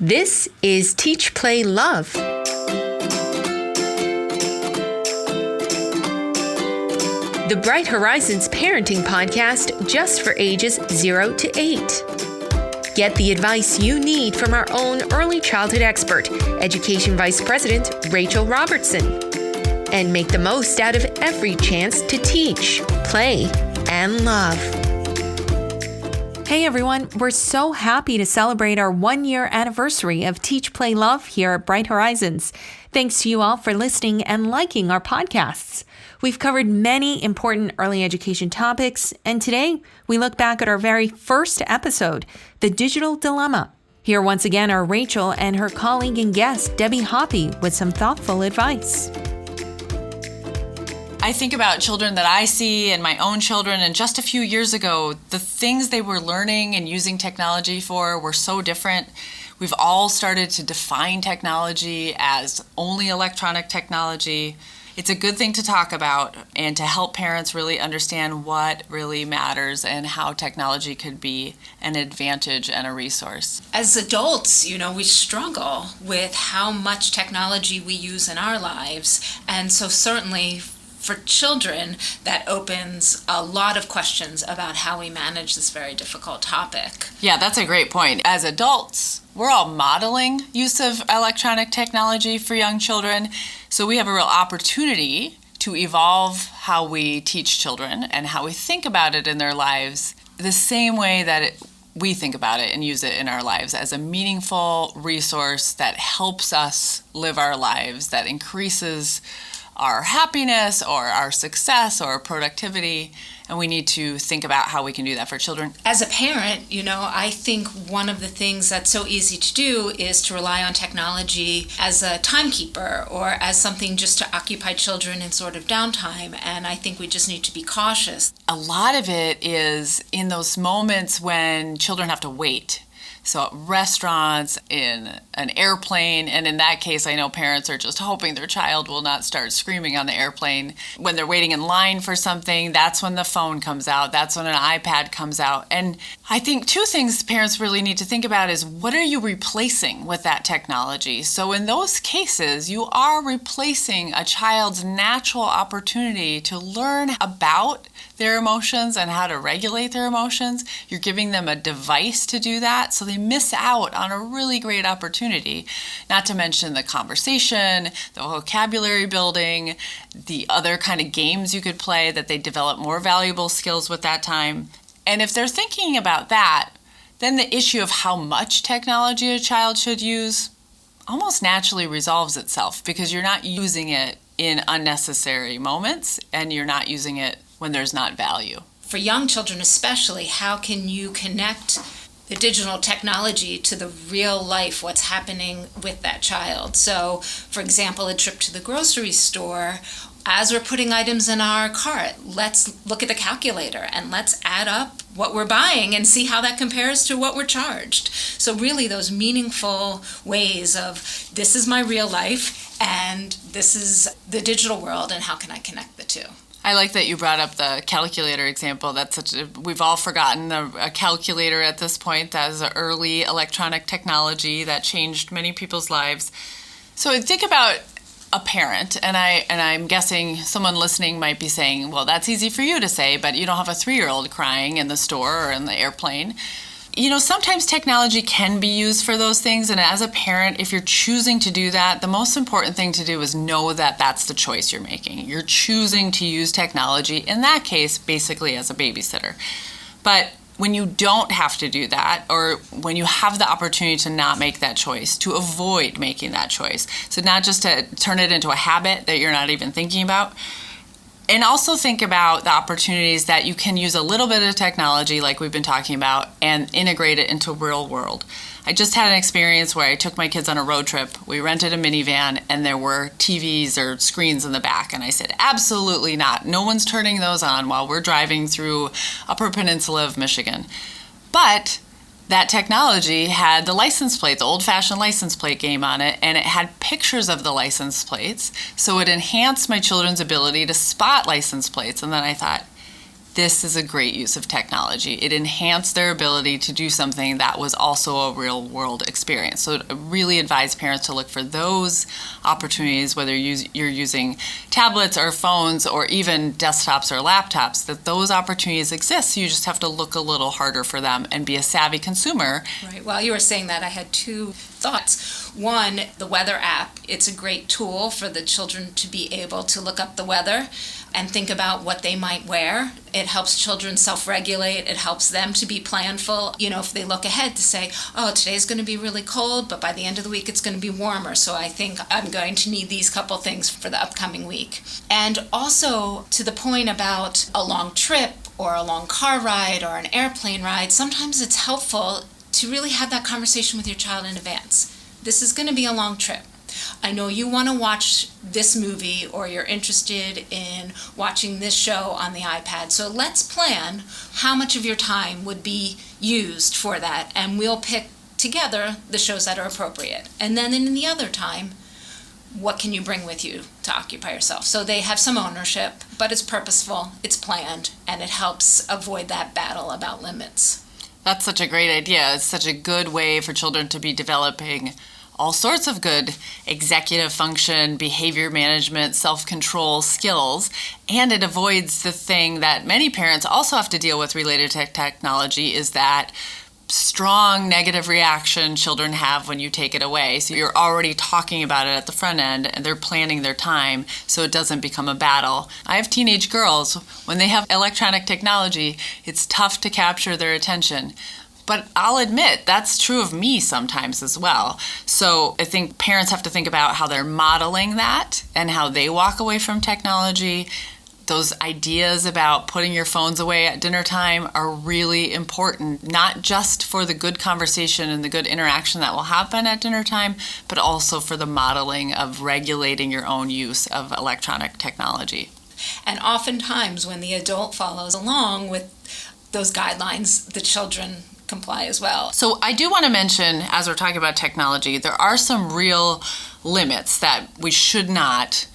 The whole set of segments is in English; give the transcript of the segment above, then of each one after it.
This is Teach, Play, Love. The Bright Horizons parenting podcast just for ages 0 to 8. Get the advice you need from our own early childhood expert, Education Vice President Rachel Robertson. And make the most out of every chance to teach, play, and love. Hey everyone, we're so happy to celebrate our 1-year anniversary of Teach, Play, Love here at Bright Horizons. Thanks to you all for listening and liking our podcasts. We've covered many important early education topics, and today we look back at our very first episode, The Digital Dilemma. Here once again are Rachel and her colleague and guest, Debbie Hoppy, with some thoughtful advice. I think about children that I see and my own children, and just a few years ago, the things they were learning and using technology for were so different. We've all started to define technology as only electronic technology. It's a good thing to talk about and to help parents really understand what really matters and how technology could be an advantage and a resource. As adults, we struggle with how much technology we use in our lives, and so certainly for children, that opens a lot of questions about how we manage this very difficult topic. Yeah, that's a great point. As adults, we're all modeling use of electronic technology for young children, so we have a real opportunity to evolve how we teach children and how we think about it in their lives the same way that we think about it and use it in our lives as a meaningful resource that helps us live our lives, that increases our happiness or our success or productivity, and we need to think about how we can do that for children. As a parent, I think one of the things that's so easy to do is to rely on technology as a timekeeper or as something just to occupy children in sort of downtime, and I think we just need to be cautious. A lot of it is in those moments when children have to wait. So at restaurants, in an airplane, and in that case, I know parents are just hoping their child will not start screaming on the airplane. When they're waiting in line for something, that's when the phone comes out. That's when an iPad comes out. And I think two things parents really need to think about is what are you replacing with that technology? So in those cases, you are replacing a child's natural opportunity to learn about their emotions and how to regulate their emotions. You're giving them a device to do that, so they miss out on a really great opportunity, not to mention the conversation, the vocabulary building, the other kind of games you could play that they develop more valuable skills with that time. And if they're thinking about that, then the issue of how much technology a child should use almost naturally resolves itself because you're not using it in unnecessary moments and you're not using it when there's not value. For young children especially, how can you connect the digital technology to the real life, what's happening with that child? So, for example, a trip to the grocery store, as we're putting items in our cart, let's look at the calculator and let's add up what we're buying and see how that compares to what we're charged. So really those meaningful ways of this is my real life and this is the digital world and how can I connect the two? I like that you brought up the calculator example. We've all forgotten a calculator at this point. That is an early electronic technology that changed many people's lives. So think about a parent, and I'm guessing someone listening might be saying, well, that's easy for you to say, but you don't have a 3-year-old crying in the store or in the airplane. Sometimes technology can be used for those things, and as a parent, if you're choosing to do that, the most important thing to do is know that that's the choice you're making. You're choosing to use technology, in that case, basically as a babysitter. But when you don't have to do that, or when you have the opportunity to not make that choice, to avoid making that choice, so not just to turn it into a habit that you're not even thinking about, and also think about the opportunities that you can use a little bit of technology like we've been talking about and integrate it into real world. I just had an experience where I took my kids on a road trip. We rented a minivan and there were TVs or screens in the back. And I said, absolutely not. No one's turning those on while we're driving through Upper Peninsula of Michigan. But that technology had the license plate, the old-fashioned license plate game on it, and it had pictures of the license plates. So it enhanced my children's ability to spot license plates. And then I thought, this is a great use of technology. It enhanced their ability to do something that was also a real world experience. So I really advise parents to look for those opportunities, whether you're using tablets or phones or even desktops or laptops, that those opportunities exist. So you just have to look a little harder for them and be a savvy consumer. Right. While you were saying that, I had two thoughts. One, the weather app. It's a great tool for the children to be able to look up the weather and think about what they might wear. It helps children self-regulate. It helps them to be planful. If they look ahead to say, oh, today's going to be really cold, but by the end of the week it's going to be warmer. So I think I'm going to need these couple things for the upcoming week. And also to the point about a long trip or a long car ride or an airplane ride, sometimes it's helpful to really have that conversation with your child in advance. This is going to be a long trip. I know you want to watch this movie or you're interested in watching this show on the iPad. So let's plan how much of your time would be used for that, and we'll pick together the shows that are appropriate. And then in the other time, what can you bring with you to occupy yourself? So they have some ownership, but it's purposeful, it's planned, and it helps avoid that battle about limits. That's such a great idea. It's such a good way for children to be developing all sorts of good executive function, behavior management, self-control skills, and it avoids the thing that many parents also have to deal with related to technology, is that strong negative reaction children have when you take it away. So you're already talking about it at the front end, and they're planning their time so it doesn't become a battle. I have teenage girls. When they have electronic technology, it's tough to capture their attention. But I'll admit, that's true of me sometimes as well. So I think parents have to think about how they're modeling that and how they walk away from technology. Those ideas about putting your phones away at dinner time are really important, not just for the good conversation and the good interaction that will happen at dinner time, but also for the modeling of regulating your own use of electronic technology. And oftentimes when the adult follows along with those guidelines, the children comply as well. So I do want to mention, as we're talking about technology, there are some real limits that we should not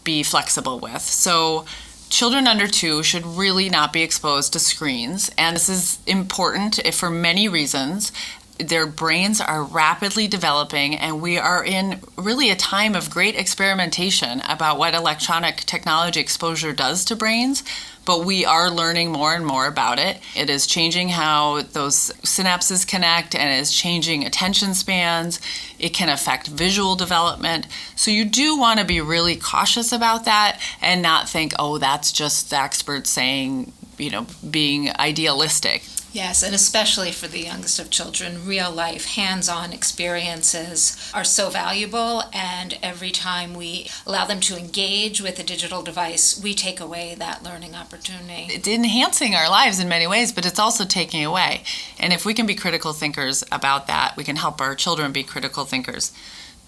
be flexible with. So children under 2 should really not be exposed to screens, and this is important for many reasons. Their brains are rapidly developing, and we are in really a time of great experimentation about what electronic technology exposure does to brains, but we are learning more and more about it. It is changing how those synapses connect, and it is changing attention spans. It can affect visual development. So you do want to be really cautious about that and not think, oh, that's just the experts saying, being idealistic. Yes, and especially for the youngest of children, real life, hands-on experiences are so valuable, and every time we allow them to engage with a digital device, we take away that learning opportunity. It's enhancing our lives in many ways, but it's also taking away. And if we can be critical thinkers about that, we can help our children be critical thinkers.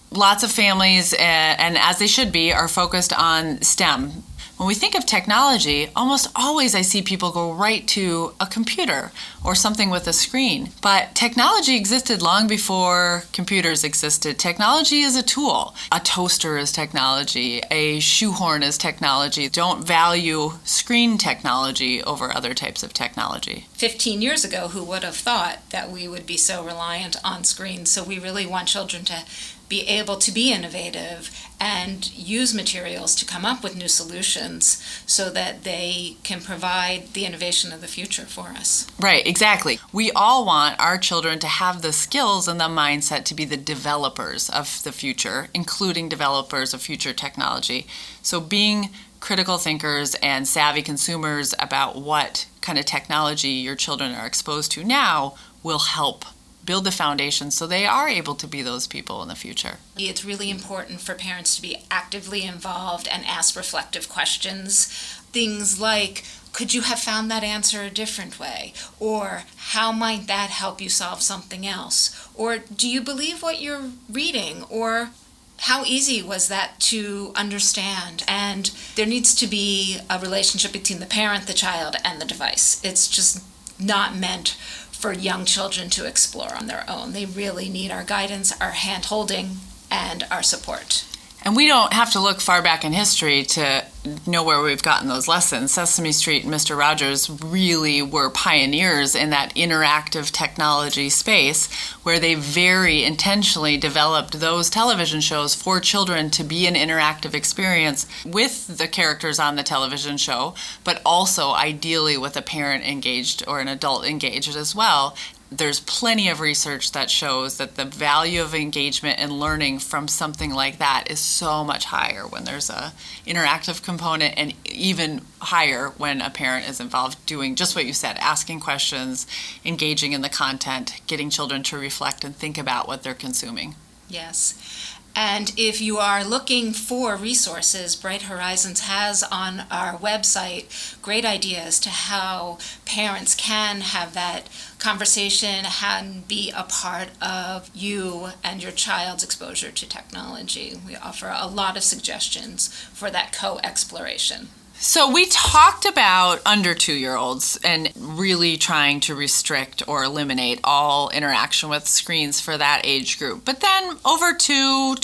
Lots of families, and as they should be, are focused on STEM. When we think of technology, almost always I see people go right to a computer or something with a screen. But technology existed long before computers existed. Technology is a tool. A toaster is technology. A shoehorn is technology. Don't value screen technology over other types of technology. 15 years ago, who would have thought that we would be so reliant on screens? So we really want children to be able to be innovative and use materials to come up with new solutions so that they can provide the innovation of the future for us. Right, exactly. We all want our children to have the skills and the mindset to be the developers of the future, including developers of future technology. So being critical thinkers and savvy consumers about what kind of technology your children are exposed to now will help build the foundation so they are able to be those people in the future. It's really important for parents to be actively involved and ask reflective questions. Things like, could you have found that answer a different way? Or how might that help you solve something else? Or do you believe what you're reading? Or how easy was that to understand? And there needs to be a relationship between the parent, the child, and the device. It's just not meant for young children to explore on their own. They really need our guidance, our hand-holding, and our support. And we don't have to look far back in history to know where we've gotten those lessons. Sesame Street and Mr. Rogers really were pioneers in that interactive technology space, where they very intentionally developed those television shows for children to be an interactive experience with the characters on the television show, but also ideally with a parent engaged or an adult engaged as well. There's plenty of research that shows that the value of engagement and learning from something like that is so much higher when there's a interactive component, and even higher when a parent is involved doing just what you said, asking questions, engaging in the content, getting children to reflect and think about what they're consuming. Yes. And if you are looking for resources, Bright Horizons has on our website great ideas to how parents can have that conversation and be a part of you and your child's exposure to technology. We offer a lot of suggestions for that co-exploration. So we talked about under 2-year-olds and really trying to restrict or eliminate all interaction with screens for that age group. But then over through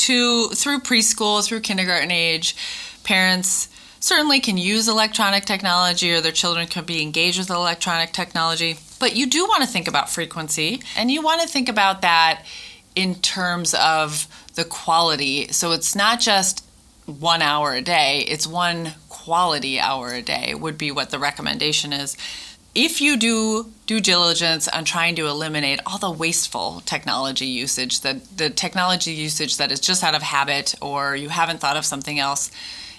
preschool, through kindergarten age, parents certainly can use electronic technology, or their children can be engaged with electronic technology. But you do want to think about frequency, and you want to think about that in terms of the quality. So it's not just 1 hour a day, it's one quality hour a day would be what the recommendation is. If you do due diligence on trying to eliminate all the wasteful technology usage, the technology usage that is just out of habit, or you haven't thought of something else,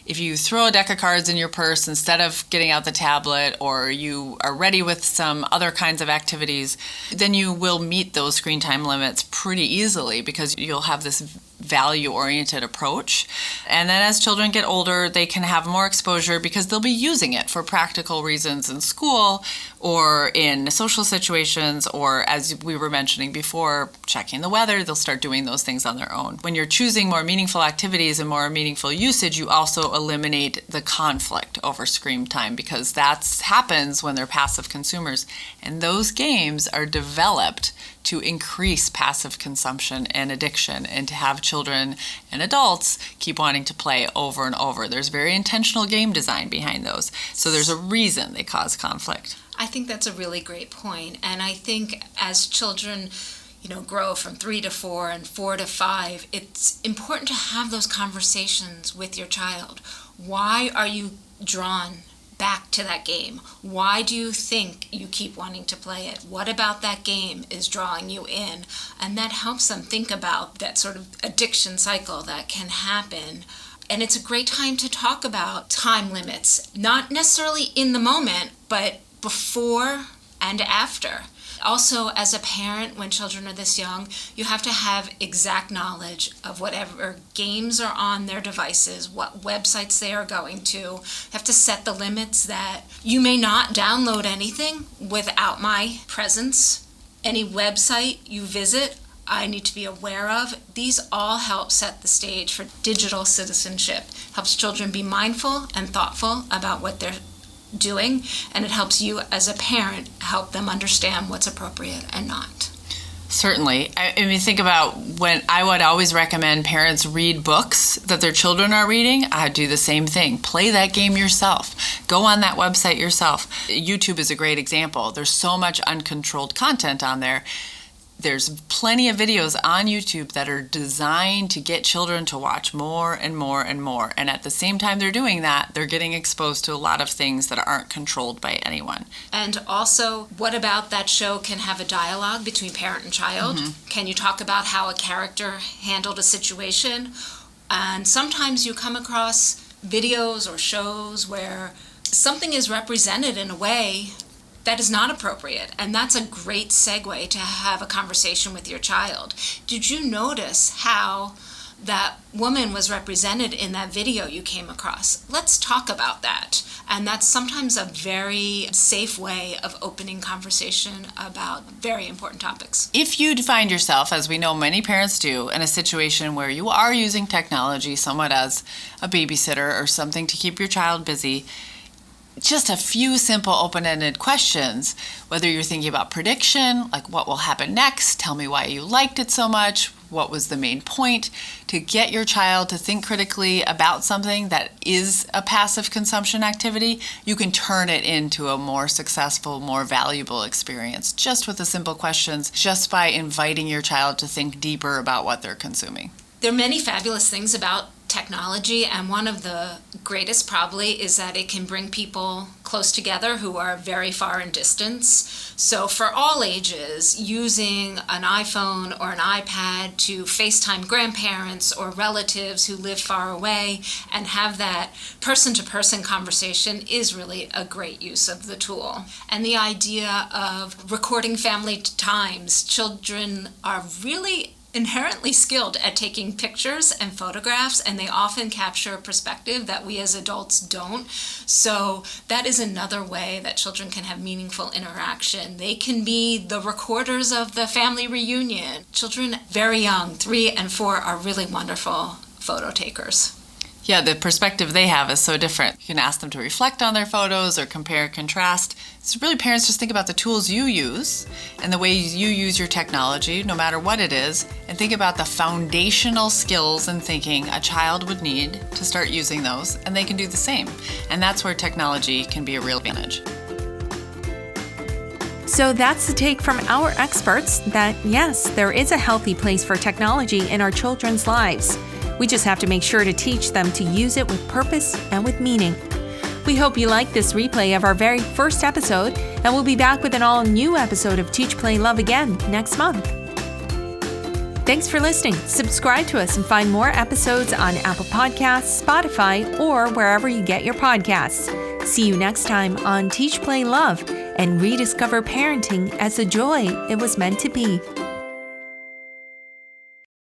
if you throw a deck of cards in your purse instead of getting out the tablet, or you are ready with some other kinds of activities, then you will meet those screen time limits pretty easily, because you'll have this value-oriented approach. And then as children get older, they can have more exposure because they'll be using it for practical reasons in school or in social situations, or as we were mentioning before, checking the weather. They'll start doing those things on their own. When you're choosing more meaningful activities and more meaningful usage, you also eliminate the conflict over screen time, because that happens when they're passive consumers. And those games are developed to increase passive consumption and addiction, and to have children and adults keep wanting to play over and over. There's very intentional game design behind those. So there's a reason they cause conflict. I think that's a really great point. And I think as children grow from 3 to 4 and 4 to 5, it's important to have those conversations with your child. Why are you drawn back to that game? Why do you think you keep wanting to play it? What about that game is drawing you in? And that helps them think about that sort of addiction cycle that can happen. And it's a great time to talk about time limits, not necessarily in the moment, but before and after. Also, as a parent, when children are this young, you have to have exact knowledge of whatever games are on their devices, what websites they are going to. You have to set the limits that you may not download anything without my presence. Any website you visit, I need to be aware of. These all help set the stage for digital citizenship. Helps children be mindful and thoughtful about what they're doing, and it helps you as a parent help them understand what's appropriate and not. Certainly. I mean, think about when I would always recommend parents read books that their children are reading. I do the same thing. Play that game yourself. Go on that website yourself. YouTube is a great example. There's so much uncontrolled content on there. There's plenty of videos on YouTube that are designed to get children to watch more and more and more. And at the same time they're doing that, they're getting exposed to a lot of things that aren't controlled by anyone. And also, what about that show can have a dialogue between parent and child? Mm-hmm. Can you talk about how a character handled a situation? And sometimes you come across videos or shows where something is represented in a way that is not appropriate, and that's a great segue to have a conversation with your child. Did you notice how that woman was represented in that video you came across? Let's talk about that. And that's sometimes a very safe way of opening conversation about very important topics. If you find yourself, as we know many parents do, in a situation where you are using technology somewhat as a babysitter or something to keep your child busy, just a few simple open-ended questions, whether you're thinking about prediction, like what will happen next, tell me why you liked it so much, what was the main point, to get your child to think critically about something that is a passive consumption activity, you can turn it into a more successful, more valuable experience just with the simple questions, just by inviting your child to think deeper about what they're consuming. There are many fabulous things about technology, and one of the greatest probably is that it can bring people close together who are very far in distance. So for all ages, using an iPhone or an iPad to FaceTime grandparents or relatives who live far away and have that person-to-person conversation is really a great use of the tool. And the idea of recording family times, children are really inherently skilled at taking pictures and photographs, and they often capture a perspective that we as adults don't. So that is another way that children can have meaningful interaction. They can be the recorders of the family reunion. Children very young, 3 and 4, are really wonderful photo takers. Yeah, the perspective they have is so different. You can ask them to reflect on their photos or compare, contrast. So really, parents, just think about the tools you use and the way you use your technology, no matter what it is, and think about the foundational skills and thinking a child would need to start using those, and they can do the same. And that's where technology can be a real advantage. So that's the take from our experts that, yes, there is a healthy place for technology in our children's lives. We just have to make sure to teach them to use it with purpose and with meaning. We hope you liked this replay of our very first episode, and we'll be back with an all-new episode of Teach, Play, Love again next month. Thanks for listening. Subscribe to us and find more episodes on Apple Podcasts, Spotify, or wherever you get your podcasts. See you next time on Teach, Play, Love, and rediscover parenting as the joy it was meant to be.